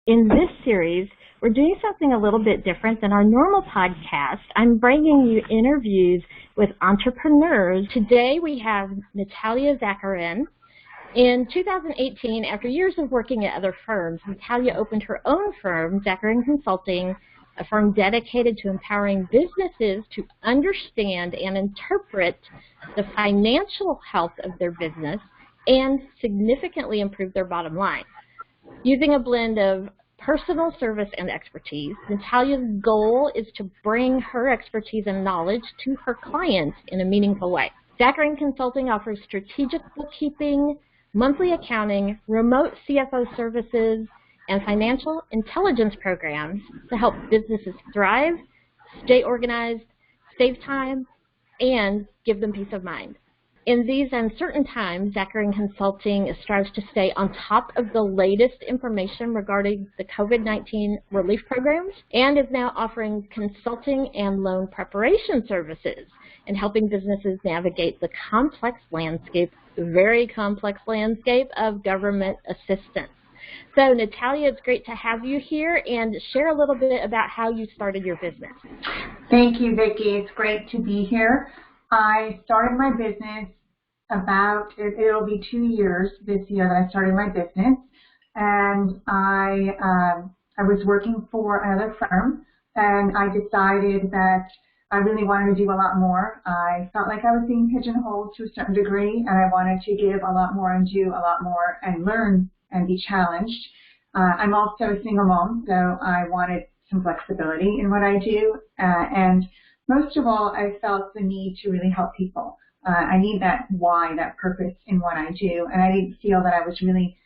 In this series, we're doing something a little bit different than our normal podcast. I'm bringing you interviews with entrepreneurs. Today we have Natalia Zacharin. In 2018, after years of working at other firms, Natalia opened her own firm, Zacharin Consulting, a firm dedicated to empowering businesses to understand and interpret the financial health of their business and significantly improve their bottom line. Using a blend of personal service and expertise, Natalia's goal is to bring her expertise and knowledge to her clients in a meaningful way. Zacharin Consulting offers strategic bookkeeping, monthly accounting, remote CFO services, and financial intelligence programs to help businesses thrive, stay organized, save time, and give them peace of mind. In these uncertain times, Zacharin Consulting strives to stay on top of the latest information regarding the COVID-19 relief programs and is now offering consulting and loan preparation services and helping businesses navigate the complex landscape, very complex landscape of government assistance. So, Natalia, it's great to have you here and share a little bit about how you started your business. Thank you, Vicki. It's great to be here. I started my business it'll be 2 years this year that I started my business, and I was working for another firm, and I decided that I really wanted to do a lot more. I felt like I was being pigeonholed to a certain degree, and I wanted to give a lot more and do a lot more and learn and be challenged. I'm also a single mom, so I wanted some flexibility in what I do, and most of all, I felt the need to really help people. I need that why, that purpose in what I do, and I didn't feel that I was really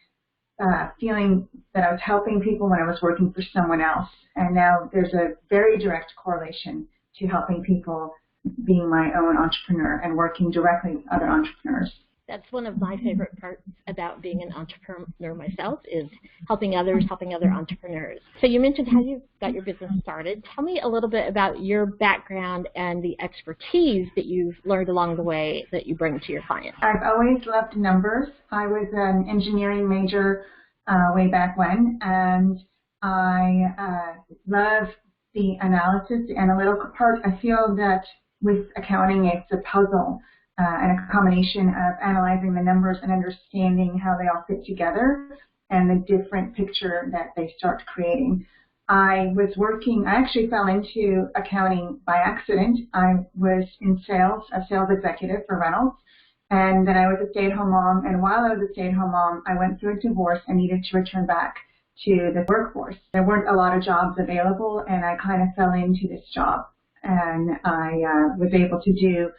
feeling that I was helping people when I was working for someone else. And now there's a very direct correlation to helping people being my own entrepreneur and working directly with other entrepreneurs. That's one of my favorite parts about being an entrepreneur myself is helping others, helping other entrepreneurs. So you mentioned how you got your business started. Tell me a little bit about your background and the expertise that you've learned along the way that you bring to your clients. I've always loved numbers. I was an engineering major way back when, and I love the analysis, the analytical part. I feel that with accounting, it's a puzzle. And a combination of analyzing the numbers and understanding how they all fit together and the different picture that they start creating. I actually fell into accounting by accident. I was in sales, a sales executive for Reynolds, and then I was a stay-at-home mom, and while I was a stay-at-home mom, I went through a divorce and needed to return back to the workforce. There weren't a lot of jobs available, and I kind of fell into this job, and I was able to do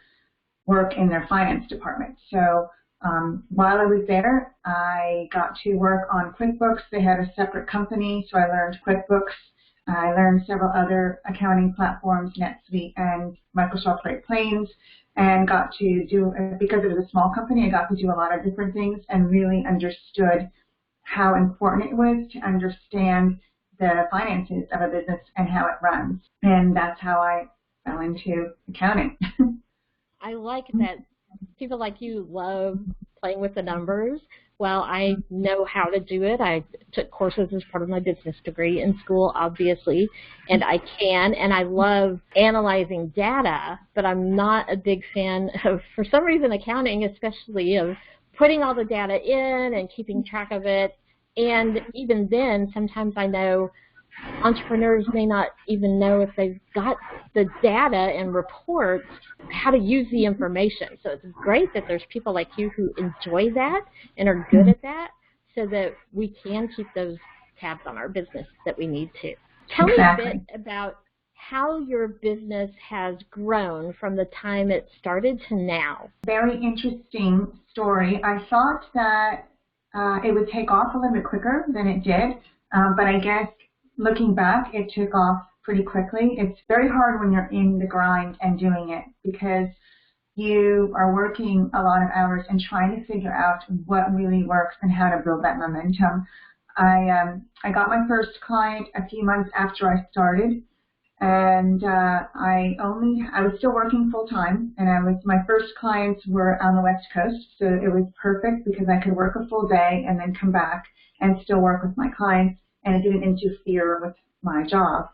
work in their finance department. So while I was there, I got to work on QuickBooks. They had a separate company, so I learned QuickBooks. I learned several other accounting platforms, NetSuite and Microsoft Great Plains, and got to do, because it was a small company, I got to do a lot of different things and really understood how important it was to understand the finances of a business and how it runs. And that's how I fell into accounting. I like that people like you love playing with the numbers. Well, I know how to do it. I took courses as part of my business degree in school, obviously, and I love analyzing data, but I'm not a big fan of, for some reason, accounting, especially of putting all the data in and keeping track of it. And even then, sometimes I know entrepreneurs may not even know if they've got the data and reports, how to use the information. So it's great that there's people like you who enjoy that and are good at that so that we can keep those tabs on our business that we need to. Tell me a bit about how your business has grown from the time it started to now. Very interesting story. I thought that it would take off a little bit quicker than it did, but I guess looking back, it took off pretty quickly. It's very hard when you're in the grind and doing it because you are working a lot of hours and trying to figure out what really works and how to build that momentum. I got my first client a few months after I started, and I was still working full time, and my first clients were on the West Coast, so it was perfect because I could work a full day and then come back and still work with my clients and it didn't interfere with my job.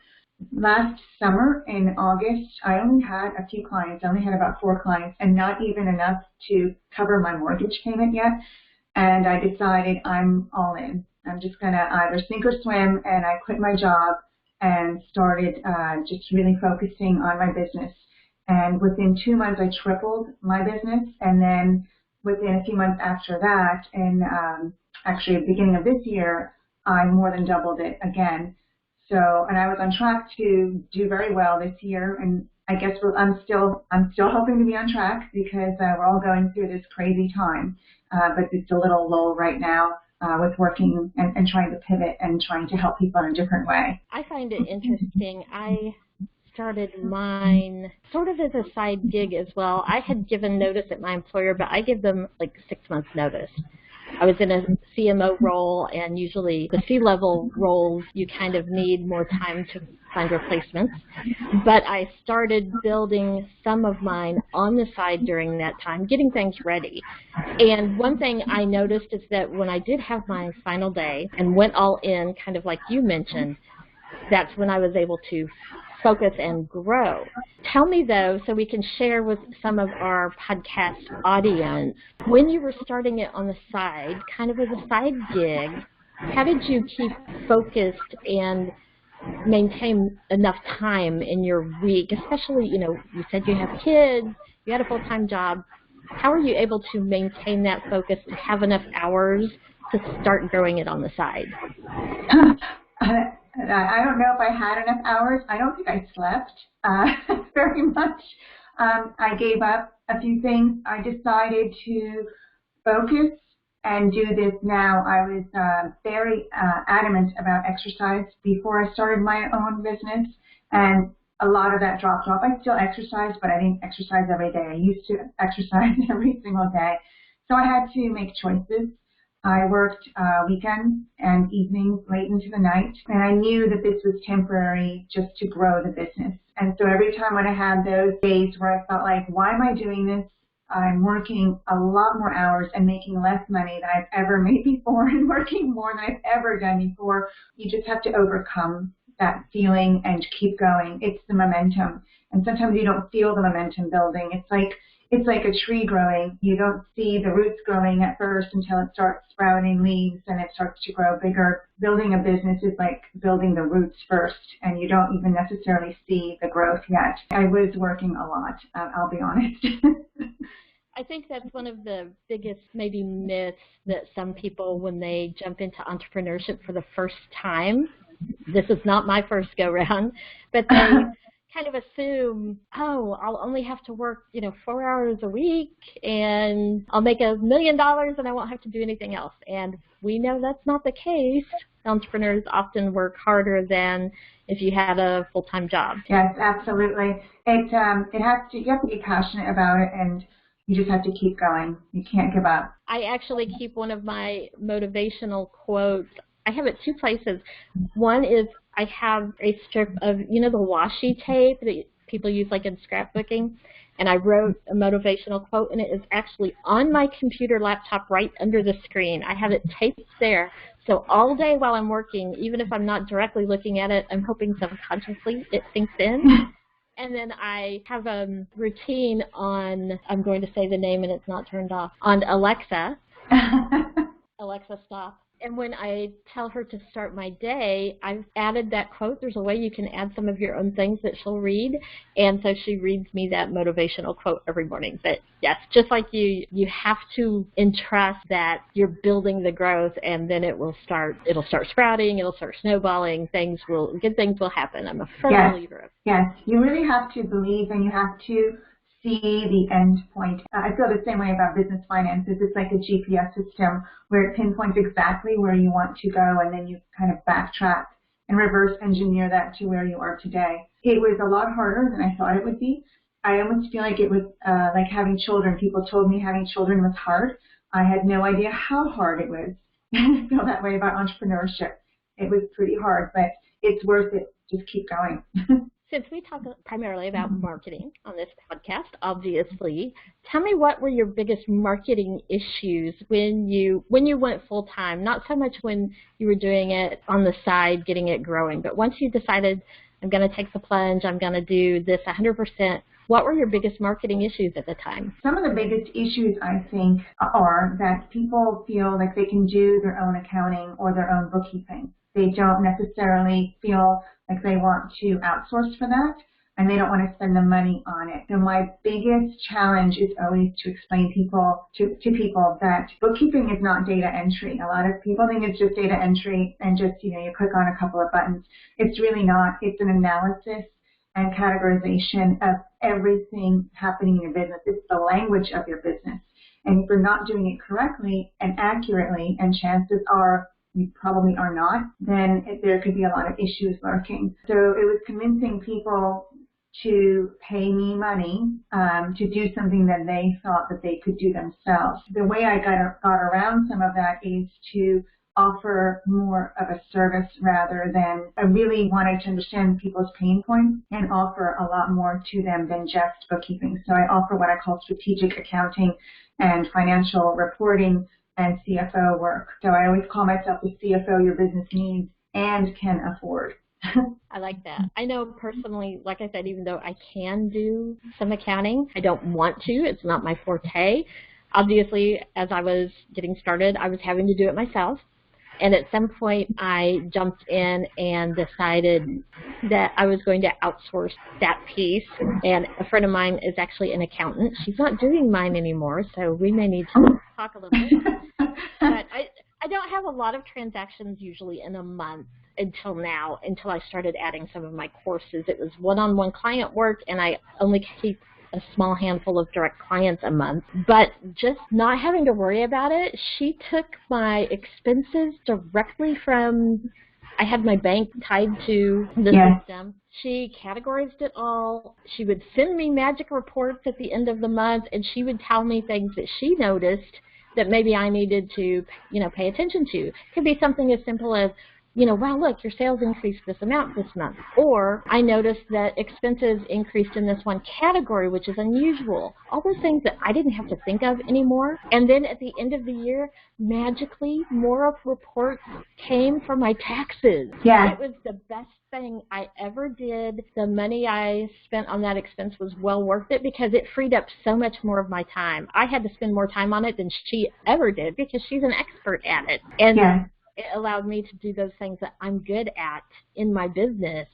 Last summer in August, I only had a few clients. I only had about 4 clients, and not even enough to cover my mortgage payment yet. And I decided I'm all in. I'm just going to either sink or swim, and I quit my job and started just really focusing on my business. And within 2 months, I tripled my business. And then within a few months after that, and actually at the beginning of this year, I more than doubled it again. So, and I was on track to do very well this year. And I guess I'm still hoping to be on track because we're all going through this crazy time. But it's a little lull right now with working and trying to pivot and trying to help people in a different way. I find it interesting. I started mine sort of as a side gig as well. I had given notice at my employer, but I give them like 6 months notice. I was in a CMO role, and usually the C-level roles, you kind of need more time to find replacements. But I started building some of mine on the side during that time, getting things ready. And one thing I noticed is that when I did have my final day and went all in, kind of like you mentioned, that's when I was able to focus and grow. Tell me, though, so we can share with some of our podcast audience, when you were starting it on the side, kind of as a side gig, how did you keep focused and maintain enough time in your week, especially, you said you have kids, you had a full-time job. How are you able to maintain that focus to have enough hours to start growing it on the side? I don't know if I had enough hours. I don't think I slept very much. I gave up a few things. I decided to focus and do this now. I was very adamant about exercise before I started my own business, and a lot of that dropped off. I still exercise, but I didn't exercise every day. I used to exercise every single day. So I had to make choices. I worked weekends and evenings late into the night, and I knew that this was temporary just to grow the business. And so every time when I had those days where I felt like, why am I doing this? I'm working a lot more hours and making less money than I've ever made before and working more than I've ever done before. You just have to overcome that feeling and keep going. It's the momentum. And sometimes you don't feel the momentum building. It's like a tree growing. You don't see the roots growing at first until it starts sprouting leaves and it starts to grow bigger. Building a business is like building the roots first, and you don't even necessarily see the growth yet. I was working a lot, I'll be honest. I think that's one of the biggest maybe myths that some people, when they jump into entrepreneurship for the first time, this is not my first go-round, but they kind of assume, I'll only have to work, 4 hours a week, and I'll make $1 million, and I won't have to do anything else. And we know that's not the case. Entrepreneurs often work harder than if you had a full-time job. Yes, absolutely. You have to be passionate about it, and you just have to keep going. You can't give up. I actually keep one of my motivational quotes. I have it 2 places. One is I have a strip of, the washi tape that people use like in scrapbooking, and I wrote a motivational quote, and it is actually on my computer laptop right under the screen. I have it taped there. So all day while I'm working, even if I'm not directly looking at it, I'm hoping subconsciously it sinks in. And then I have a routine on, I'm going to say the name and it's not turned off, on Alexa. Alexa, stop. And when I tell her to start my day, I've added that quote. There's a way you can add some of your own things that she'll read. And so she reads me that motivational quote every morning. But yes, just like you have to entrust that you're building the growth, and then it'll start sprouting, it'll start snowballing, good things will happen. I'm a firm believer of. Yes, you really have to believe, and you have to see the end point. I feel the same way about business finances. It's like a GPS system where it pinpoints exactly where you want to go, and then you kind of backtrack and reverse engineer that to where you are today. It was a lot harder than I thought it would be. I almost feel like it was like having children. People told me having children was hard. I had no idea how hard it was. I feel that way about entrepreneurship. It was pretty hard, but it's worth it. Just keep going. Since we talk primarily about marketing on this podcast, obviously, tell me what were your biggest marketing issues when you went full time? Not so much when you were doing it on the side, getting it growing, but once you decided, I'm going to take the plunge, I'm going to do this 100%. What were your biggest marketing issues at the time? Some of the biggest issues, I think, are that people feel like they can do their own accounting or their own bookkeeping. They don't necessarily feel like they want to outsource for that, and they don't want to spend the money on it. So my biggest challenge is always to explain to people that bookkeeping is not data entry. A lot of people think it's just data entry and just, you click on a couple of buttons. It's really not. It's an analysis and categorization of everything happening in your business. It's the language of your business. And if you're not doing it correctly and accurately, and chances are you probably are not, then there could be a lot of issues lurking. So it was convincing people to pay me money to do something that they thought that they could do themselves. The way I got around some of that is to offer more of a service rather than I really wanted to understand people's pain points and offer a lot more to them than just bookkeeping. So I offer what I call strategic accounting and financial reporting and CFO work. So I always call myself the CFO your business needs and can afford. I like that. I know personally, like I said, even though I can do some accounting, I don't want to. It's not my forte. Obviously, as I was getting started, I was having to do it myself. And at some point, I jumped in and decided that I was going to outsource that piece. And a friend of mine is actually an accountant. She's not doing mine anymore, so we may need to talk a little bit. But I don't have a lot of transactions usually in a month until I started adding some of my courses. It was one-on-one client work, and I only keep a small handful of direct clients a month. But just not having to worry about it, she took my expenses directly from, I had my bank tied to the system. She categorized it all. She would send me magic reports at the end of the month, and she would tell me things that she noticed that maybe I needed to, pay attention to. It could be something as simple as, wow, look, your sales increased this amount this month. Or I noticed that expenses increased in this one category, which is unusual. All those things that I didn't have to think of anymore. And then at the end of the year, magically, more of reports came from my taxes. Yeah. It was the best thing I ever did. The money I spent on that expense was well worth it because it freed up so much more of my time. I had to spend more time on it than she ever did because she's an expert at it. And it allowed me to do those things that I'm good at in my business,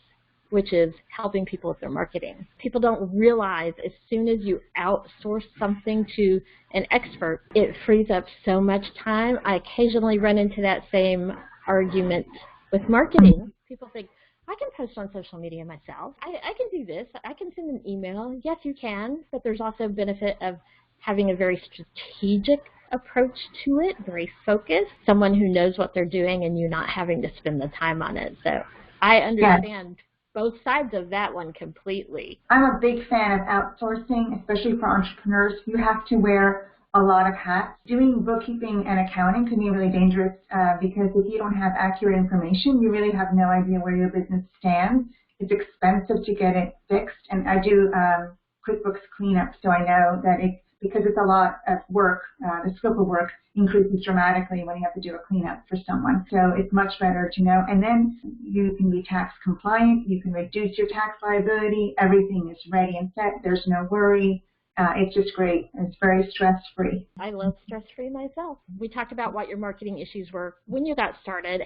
which is helping people with their marketing. People don't realize as soon as you outsource something to an expert, it frees up so much time. I occasionally run into that same argument with marketing. People think, I can post on social media myself. I can do this. I can send an email. Yes, you can, but there's also a benefit of having a very strategic approach to it, very focused, someone who knows what they're doing and you not having to spend the time on it. So I understand both sides of that one completely. I'm a big fan of outsourcing, especially for entrepreneurs. You have to wear a lot of hats. Doing bookkeeping and accounting can be really dangerous because if you don't have accurate information, you really have no idea where your business stands. It's expensive to get it fixed. And I do QuickBooks cleanup, so I know that because it's a lot of work, the scope of work increases dramatically when you have to do a cleanup for someone. So it's much better to know. And then you can be tax compliant. You can reduce your tax liability. Everything is ready and set. There's no worry. It's just great. It's very stress-free. I love stress-free myself. We talked about what your marketing issues were when you got started.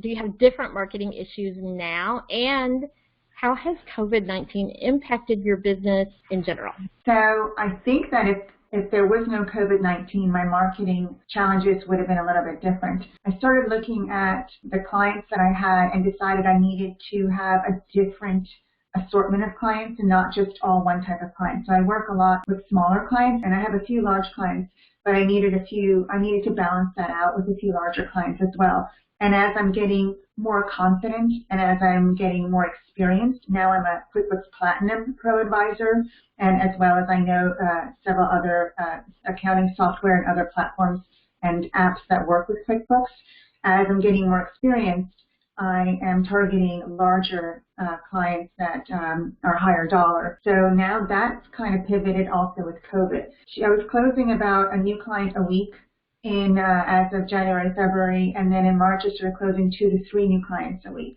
Do you have different marketing issues now? And how has COVID-19 impacted your business in general? So I think that if there was no COVID-19, my marketing challenges would have been a little bit different. I started looking at the clients that I had and decided I needed to have a different assortment of clients and not just all one type of client. So I work a lot with smaller clients and I have a few large clients, but I needed to balance that out with a few larger clients as well. And as I'm getting more confident and as I'm getting more experienced, now I'm a QuickBooks Platinum Pro Advisor, and as well as I know several other accounting software and other platforms and apps that work with QuickBooks. As I'm getting more experienced, I am targeting larger clients that are higher dollar. So now that's kind of pivoted also with COVID. I was closing about a new client a week in as of January, February, and then in March I started closing 2 to 3 new clients a week.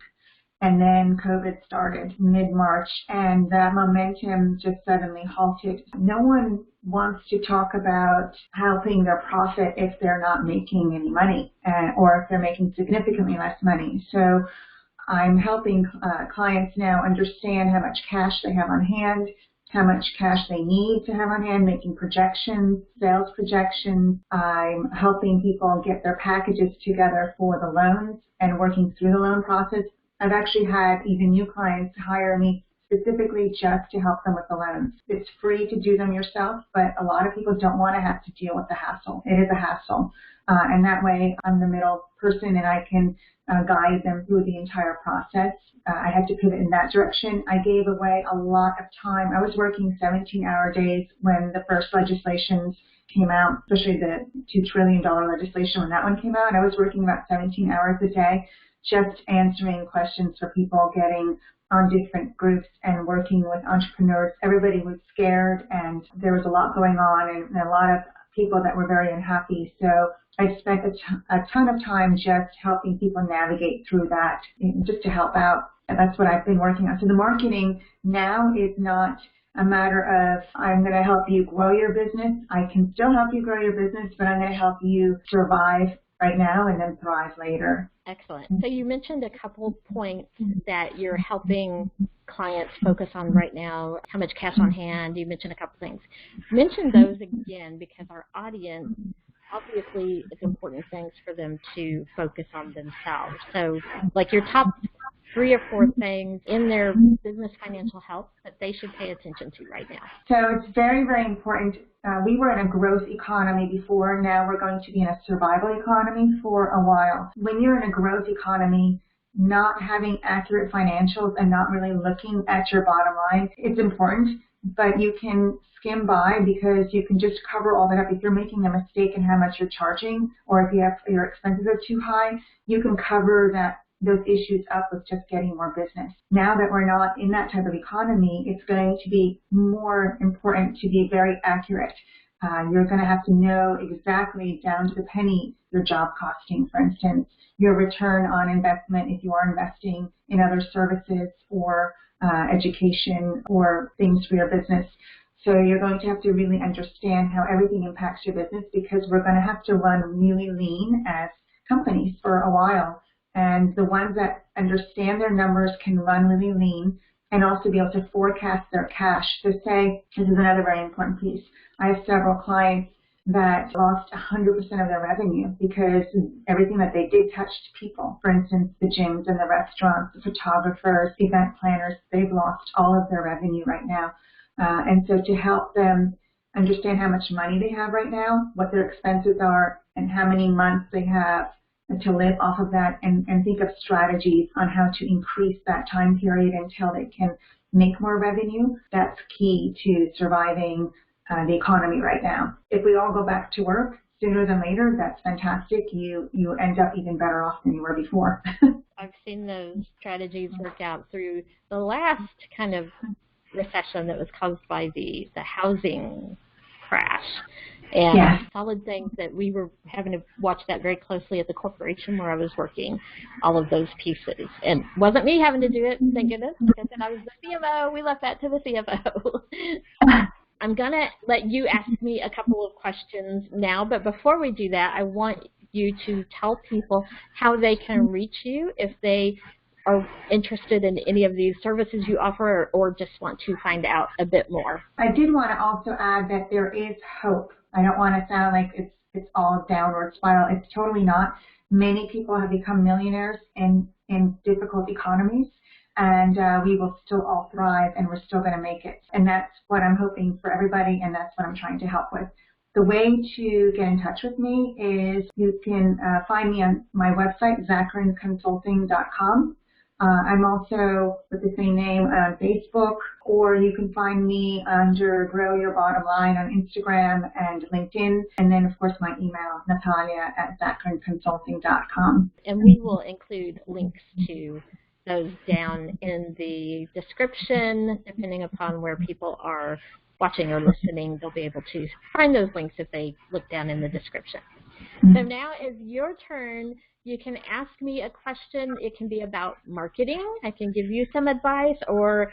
And then COVID started mid-March, and that momentum just suddenly halted. No one wants to talk about helping their profit if they're not making any money, or if they're making significantly less money. So I'm helping clients now understand how much cash they have on hand, how much cash they need to have on hand, making projections, sales projections. I'm helping people get their packages together for the loans and working through the loan process. I've actually had even new clients hire me specifically just to help them with the loans. It's free to do them yourself, but a lot of people don't want to have to deal with the hassle. It is a hassle. And that way I'm the middle person and I can guide them through the entire process. I had to pivot in that direction. I gave away a lot of time. I was working 17-hour days when the first legislations came out, especially the $2 trillion legislation when that one came out. I was working about 17 hours a day just answering questions for people, getting on different groups and working with entrepreneurs. Everybody was scared and there was a lot going on and a lot of people that were very unhappy. So I spent a ton of time just helping people navigate through that, just to help out. And that's what I've been working on. So the marketing now is not a matter of I'm going to help you grow your business. I can still help you grow your business, but I'm going to help you survive right now and then thrive later. Excellent. So you mentioned a couple points that you're helping clients focus on right now, how much cash on hand. You mentioned a couple things. Mention those again because our audience, obviously, it's important things for them to focus on themselves. So like your top 3 or 4 things in their business financial health that they should pay attention to right now. So it's very, very important. We were in a growth economy before. Now we're going to be in a survival economy for a while. When you're in a growth economy, not having accurate financials and not really looking at your bottom line, it's important, but you can skim by because you can just cover all that up. If you're making a mistake in how much you're charging or if your expenses are too high, you can cover those issues up with just getting more business. Now that we're not in that type of economy, it's going to be more important to be very accurate. You're going to have to know exactly down to the penny your job costing, for instance, your return on investment if you are investing in other services or education or things for your business. So you're going to have to really understand how everything impacts your business because we're going to have to run really lean as companies for a while. And the ones that understand their numbers can run really lean and also be able to forecast their cash. So say, this is another very important piece. I have several clients that lost 100% of their revenue because everything that they did touched people. For instance, the gyms and the restaurants, the photographers, the event planners, they've lost all of their revenue right now. And so to help them understand how much money they have right now, what their expenses are, and how many months they have to live off of that and think of strategies on how to increase that time period until they can make more revenue. That's key to surviving the economy right now. If we all go back to work sooner than later, that's fantastic. You end up even better off than you were before. I've seen those strategies work out through the last kind of recession that was caused by the housing crash. And yes. Solid things that we were having to watch that very closely at the corporation where I was working, all of those pieces. And wasn't me having to do it, thank goodness, because then I was the CMO. We left that to the CFO. I'm going to let you ask me a couple of questions now, but before we do that, I want you to tell people how they can reach you if they are interested in any of these services you offer or just want to find out a bit more. I did want to also add that there is hope. I don't want to sound like it's all downward spiral. It's totally not. Many people have become millionaires in difficult economies, and we will still all thrive, and we're still going to make it. And that's what I'm hoping for everybody, and that's what I'm trying to help with. The way to get in touch with me is you can find me on my website, ZacharinConsulting.com. I'm also with the same name on Facebook, or you can find me under Grow Your Bottom Line on Instagram and LinkedIn, and then of course my email, Natalia@ZacharinConsulting.com. And we will include links to those down in the description. Depending upon where people are watching or listening, they'll be able to find those links if they look down in the description. So now is your turn. You can ask me a question. It can be about marketing. I can give you some advice or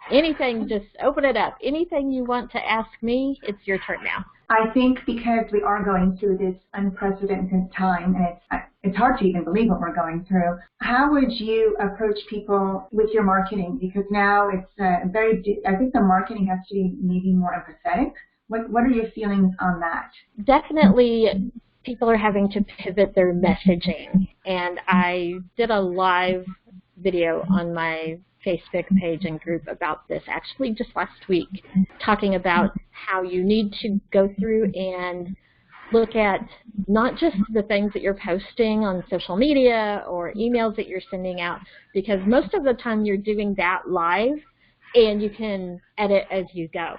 anything. Just open it up. Anything you want to ask me, it's your turn now. I think because we are going through this unprecedented time, and it's hard to even believe what we're going through, how would you approach people with your marketing? Because now it's I think the marketing has to be maybe more empathetic. What are your feelings on that? Definitely people are having to pivot their messaging. And I did a live video on my Facebook page and group about this actually just last week, talking about how you need to go through and look at not just the things that you're posting on social media or emails that you're sending out, because most of the time you're doing that live and you can edit as you go.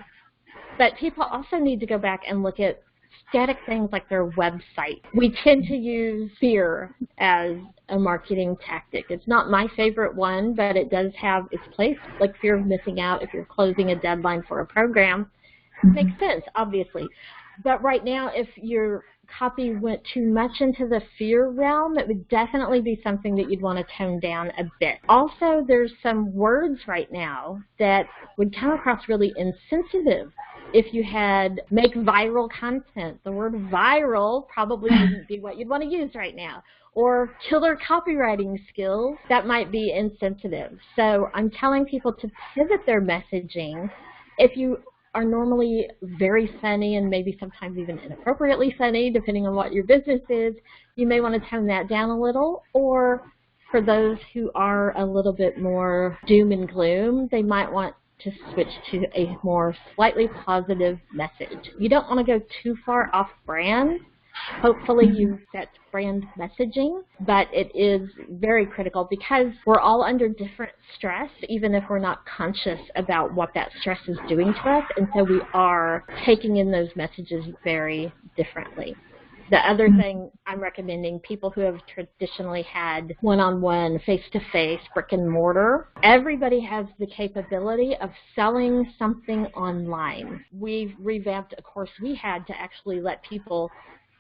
But people also need to go back and look at static things like their website. We tend to use fear as a marketing tactic. It's not my favorite one, but it does have its place, like fear of missing out if you're closing a deadline for a program. Makes sense, obviously. But right now, if your copy went too much into the fear realm, it would definitely be something that you'd want to tone down a bit. Also, there's some words right now that would come across really insensitive. If you had make viral content, the word viral probably wouldn't be what you'd want to use right now. Or killer copywriting skills, that might be insensitive. So I'm telling people to pivot their messaging. If you are normally very funny and maybe sometimes even inappropriately funny, depending on what your business is, you may want to tone that down a little. Or for those who are a little bit more doom and gloom, they might want to switch to a more slightly positive message. You don't want to go too far off brand. Hopefully you set brand messaging, but it is very critical because we're all under different stress, even if we're not conscious about what that stress is doing to us, and so we are taking in those messages very differently. The other thing I'm recommending, people who have traditionally had one-on-one, face-to-face, brick and mortar, everybody has the capability of selling something online. We've revamped a course we had to actually let people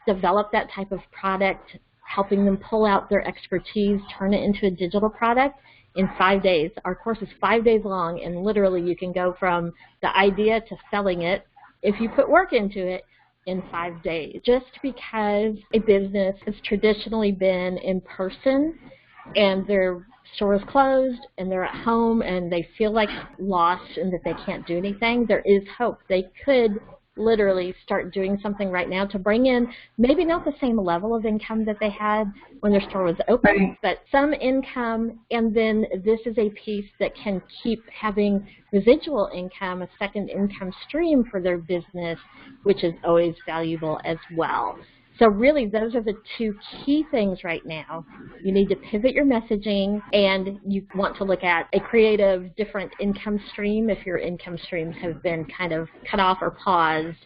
develop that type of product, helping them pull out their expertise, turn it into a digital product in 5 days. Our course is 5 days long, and literally you can go from the idea to selling it, if you put work into it, in 5 days. Just because a business has traditionally been in person and their store is closed and they're at home and they feel like lost and that they can't do anything, there is hope. They could literally start doing something right now to bring in maybe not the same level of income that they had when their store was open, but some income, and then this is a piece that can keep having residual income, a second income stream for their business, which is always valuable as well. So really, those are the two key things right now. You need to pivot your messaging, and you want to look at a creative, different income stream if your income streams have been kind of cut off or paused,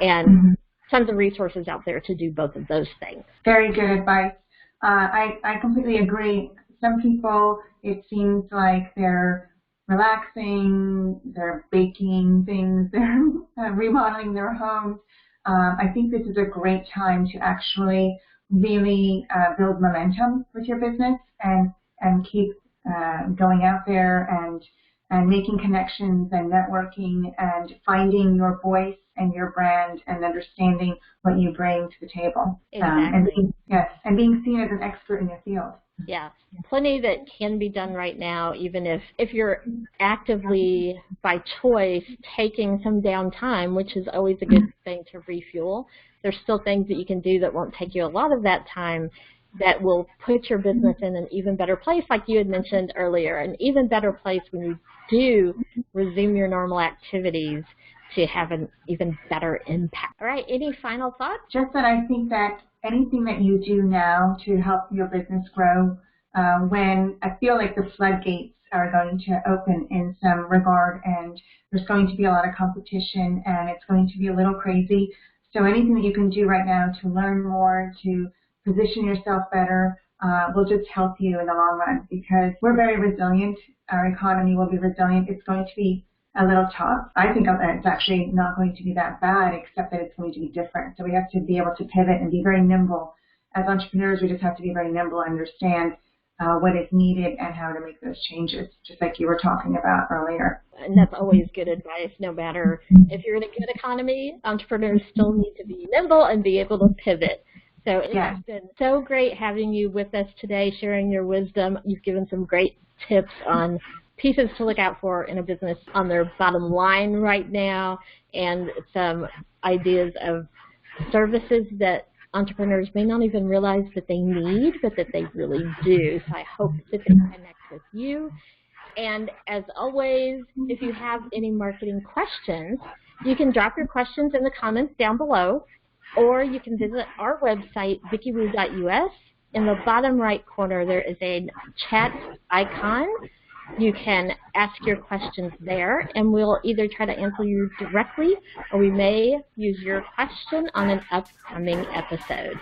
and tons of resources out there to do both of those things. Very good advice. I completely agree. Some people, it seems like they're relaxing, they're baking things, they're remodeling their homes. I think this is a great time to actually really build momentum with your business and keep going out there and making connections and networking and finding your voice and your brand and understanding what you bring to the table. Exactly. And being seen as an expert in your field. Yeah, plenty that can be done right now, even if you're actively, by choice, taking some downtime, which is always a good thing to refuel. There's still things that you can do that won't take you a lot of that time that will put your business in an even better place, like you had mentioned earlier, an even better place when you do resume your normal activities to have an even better impact. All right, any final thoughts? Just that I think that anything that you do now to help your business grow when I feel like the floodgates are going to open in some regard, and there's going to be a lot of competition, and it's going to be a little crazy. So anything that you can do right now to learn more, to position yourself better, will just help you in the long run, because we're very resilient. Our economy will be resilient. It's going to be a little tough. I think it's actually not going to be that bad, except that it's going to be different. So we have to be able to pivot and be very nimble. As entrepreneurs, we just have to be very nimble and understand what is needed and how to make those changes, just like you were talking about earlier. And that's always good advice, no matter if you're in a good economy. Entrepreneurs still need to be nimble and be able to pivot. So it has been so great having you with us today, sharing your wisdom. You've given some great tips on pieces to look out for in a business on their bottom line right now, and some ideas of services that entrepreneurs may not even realize that they need, but that they really do. So I hope that they connect with you. And as always, if you have any marketing questions, you can drop your questions in the comments down below, or you can visit our website, vickywoo.us. In the bottom right corner, there is a chat icon. You can ask your questions there, and we'll either try to answer you directly, or we may use your question on an upcoming episode.